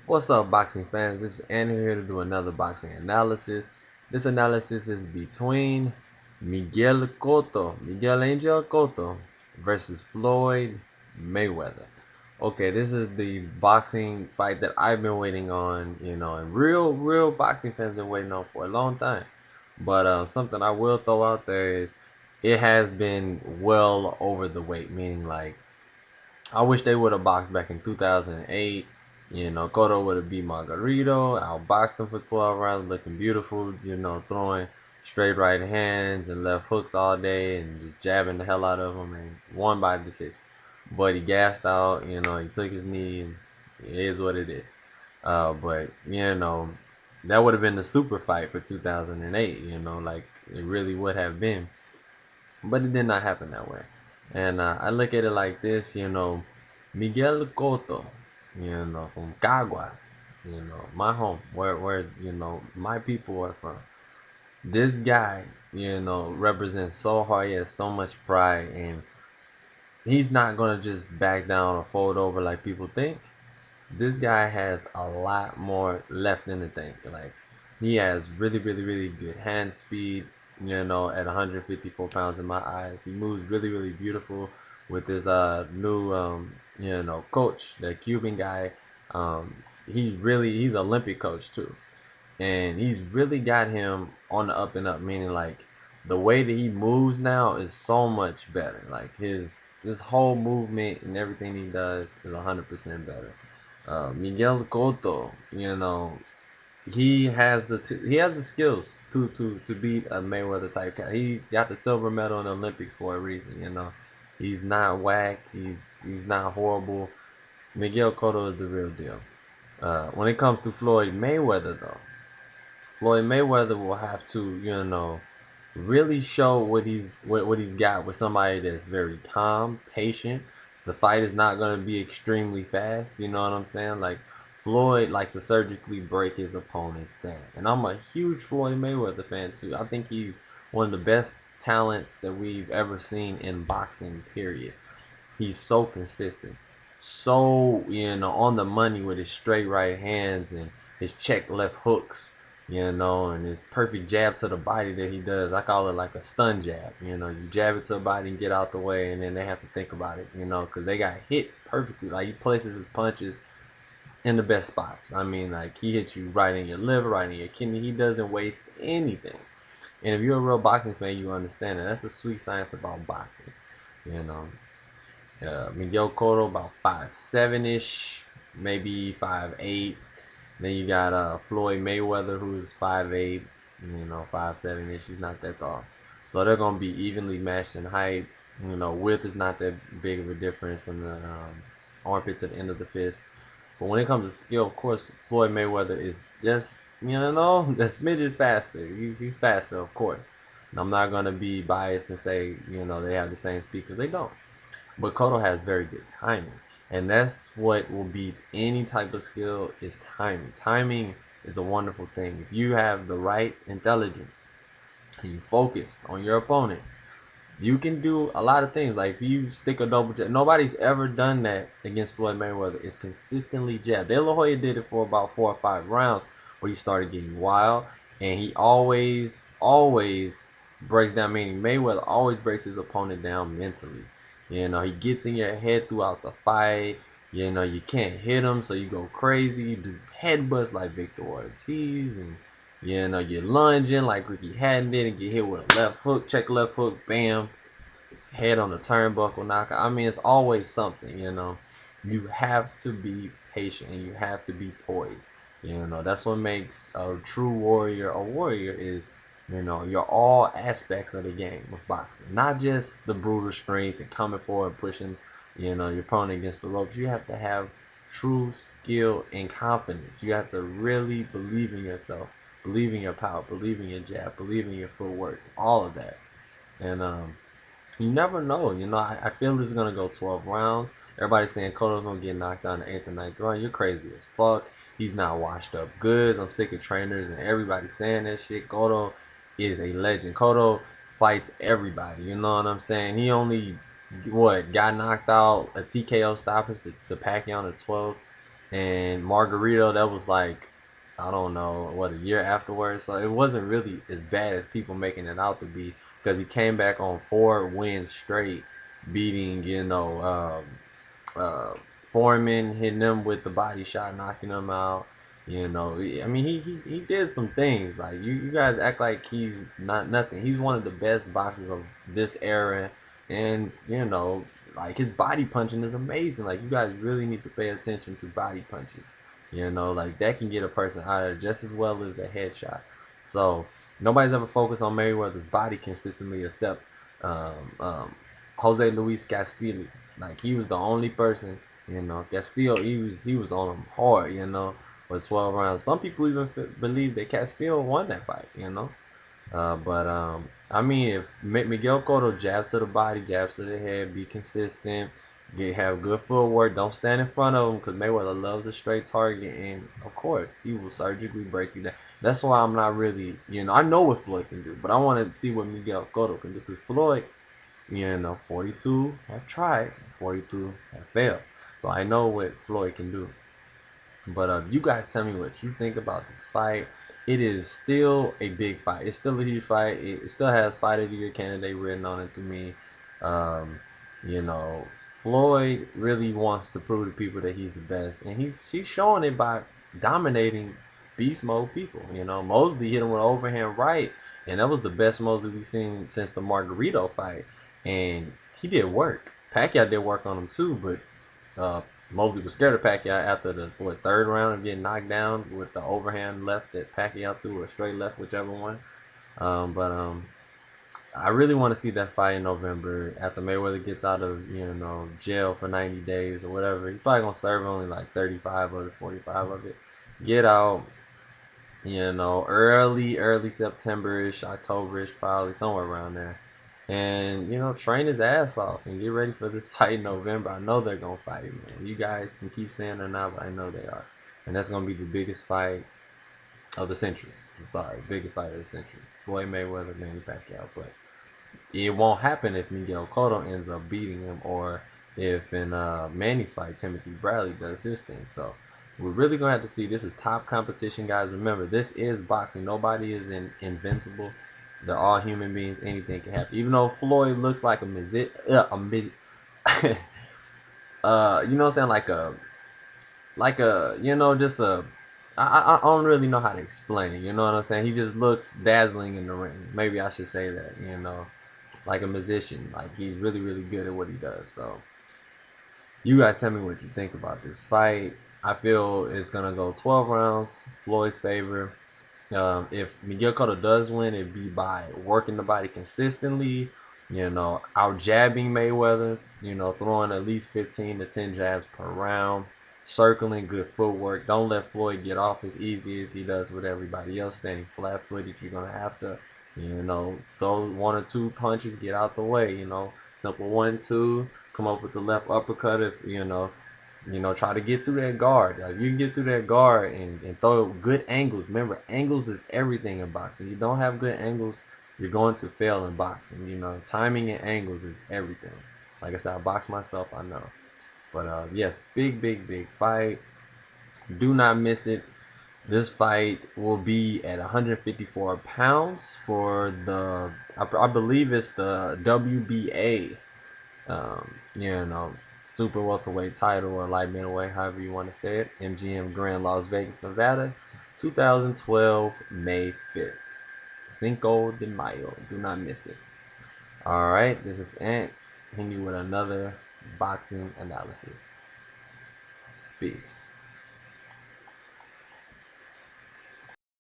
What's up, boxing fans? This is Andy here to do another boxing analysis. This analysis is between Miguel Angel Cotto versus Floyd Mayweather. Okay, this is the boxing fight that I've been waiting on, and real boxing fans been waiting on for a long time. But something I will throw out there is it has been well over the weight, meaning like I wish they would have boxed back in 2008. Cotto would have beat Margarito, outboxed him for 12 rounds, looking beautiful, throwing straight right hands and left hooks all day and just jabbing the hell out of him and won by decision. But he gassed out, he took his knee, and it is what it is. But that would have been the super fight for 2008, like it really would have been. But it did not happen that way. And I look at it like this, Miguel Cotto, from Caguas, my home, where my people are from. This guy, represents so hard. He has so much pride, and he's not gonna just back down or fold over like people think. This guy has a lot more left in the tank. Like he has really good hand speed. At 154 pounds in my eyes, he moves really beautiful with his new coach, the Cuban guy. He's Olympic coach too, and he's really got him on the up and up. Meaning like the way that he moves now is so much better. Like his whole movement and everything he does is 100% better. Miguel Cotto, he has the skills to beat a Mayweather type guy. He got the silver medal in the Olympics for a reason. He's not whack. He's not horrible. Miguel Cotto is the real deal. When it comes to Floyd Mayweather, though, Floyd Mayweather will have to, really show what he's got with somebody that's very calm, patient. The fight is not gonna be extremely fast. You know what I'm saying? Like Floyd likes to surgically break his opponents down, and I'm a huge Floyd Mayweather fan too. I think he's one of the best talents that we've ever seen in boxing. Period. He's so consistent, so on the money with his straight right hands and his check left hooks, and his perfect jab to the body that he does. I call it like a stun jab. You jab it to the body and get out the way, and then they have to think about it, because they got hit perfectly. Like he places his punches in the best spots. I mean, like he hits you right in your liver, right in your kidney. He doesn't waste anything. And if you're a real boxing fan, you understand that. That's the sweet science about boxing. You know, Miguel Cotto about 5'7" ish, maybe 5'8". Then you got Floyd Mayweather who's 5'8", 5'7" ish. He's not that tall, so they're gonna be evenly matched in height. Width is not that big of a difference from the armpit to the end of the fist. But when it comes to skill, of course, Floyd Mayweather is just a smidget faster. He's faster, of course. And I'm not gonna be biased and say they have the same speed because they don't. But Cotto has very good timing. And that's what will beat any type of skill is timing. Timing is a wonderful thing. If you have the right intelligence and you focused on your opponent, you can do a lot of things. Like if you stick a double jab, nobody's ever done that against Floyd Mayweather. It's consistently jab. De La Hoya did it for about 4 or 5 rounds, but he started getting wild, and he always breaks down. Meaning Mayweather always breaks his opponent down mentally. He gets in your head throughout the fight. You can't hit him, so you go crazy. You do headbutts like Victor Ortiz, and you're lunging like Ricky Hatton did and get hit with a left hook, check left hook, bam, head on the turnbuckle knockout. I mean, it's always something. You have to be patient and you have to be poised. That's what makes a true warrior a warrior is, you're all aspects of the game of boxing. Not just the brutal strength and coming forward, pushing, your opponent against the ropes. You have to have true skill and confidence. You have to really believe in yourself, believe in your power, believe in your jab, believe in your footwork, all of that. And you never know. I feel this is gonna go 12 rounds. Everybody's saying Cotto's gonna get knocked out in the 8th or 9th round. You're crazy as fuck. He's not washed up goods. I'm sick of trainers and everybody saying that shit. Cotto is a legend. Cotto fights everybody. You know what I'm saying? He only got knocked out a TKO stoppage to Pacquiao in the 12th. and Margarito, that was like, I don't know, what, a year afterwards. So it wasn't really as bad as people making it out to be, because he came back on 4 wins straight, beating, Foreman, hitting them with the body shot, knocking them out. I mean, he did some things. Like, you guys act like he's not nothing. He's one of the best boxers of this era, and like, his body punching is amazing. Like, you guys really need to pay attention to body punches. Like, that can get a person out of it just as well as a headshot. So nobody's ever focused on Mayweather's body consistently except um, um, Jose Luis Castillo. Like, he was the only person. Castillo, he was on him hard. With 12 rounds. Some people even believe that Castillo won that fight. But I mean, if Miguel Cotto jabs to the body, jabs to the head, be consistent, have good footwork, don't stand in front of him, because Mayweather loves a straight target, and of course he will surgically break you down. That's why I'm not really, I know what Floyd can do, but I want to see what Miguel Cotto can do, because Floyd, 42 have tried, 42 have failed, so I know what Floyd can do. But you guys tell me what you think about this fight. It is still a big fight. It's still a huge fight. It still has Fight of the Year candidate written on it to me. Um, you know, Floyd really wants to prove to people that he's the best, and she's showing it by dominating beast mode people. Mosley hit him with an overhand right, and that was the best Mosley we've seen since the Margarito fight, and he did work. Pacquiao did work on him too, but Mosley was scared of Pacquiao after the third round of getting knocked down with the overhand left that Pacquiao threw, or straight left, whichever one. But I really want to see that fight in November after Mayweather gets out of jail for 90 days or whatever. He's probably gonna serve only like 35 of it, 45 of it. Get out, early September-ish, October-ish, probably somewhere around there. And, train his ass off and get ready for this fight in November. I know they're going to fight, man. You guys can keep saying they're not, but I know they are. And that's going to be the biggest fight of the century. I'm sorry, biggest fight of the century. Floyd Mayweather, Manny Pacquiao. But it won't happen if Miguel Cotto ends up beating him, or if in Manny's fight, Timothy Bradley does his thing. So we're really going to have to see. This is top competition, guys. Remember, this is boxing. Nobody is invincible. They're all human beings. Anything can happen. Even though Floyd looks like a mid, you know what I'm saying? Just a, I don't really know how to explain it. You know what I'm saying? He just looks dazzling in the ring. Maybe I should say that, like a musician. Like, he's really, really good at what he does. So you guys tell me what you think about this fight. I feel it's going to go 12 rounds, Floyd's favor. If Miguel Cotto does win, it'd be by working the body consistently, out jabbing Mayweather, throwing at least 15 to 10 jabs per round, circling, good footwork. Don't let Floyd get off as easy as he does with everybody else, standing flat-footed. You're going to have to, throw one or two punches, get out the way, simple 1-2, come up with the left uppercut if, try to get through that guard. Like, you can get through that guard and throw good angles. Remember, angles is everything in boxing. You don't have good angles, you're going to fail in boxing. Timing and angles is everything. Like I said, I box myself, I know. But yes, big, big, big fight. Do not miss it. This fight will be at 154 pounds for I believe it's the WBA, super welterweight title, or light middleweight, however you want to say it. MGM Grand, Las Vegas, Nevada, 2012, May 5th. Cinco de Mayo. Do not miss it. All right, this is Ant, hitting you with another boxing analysis. Peace.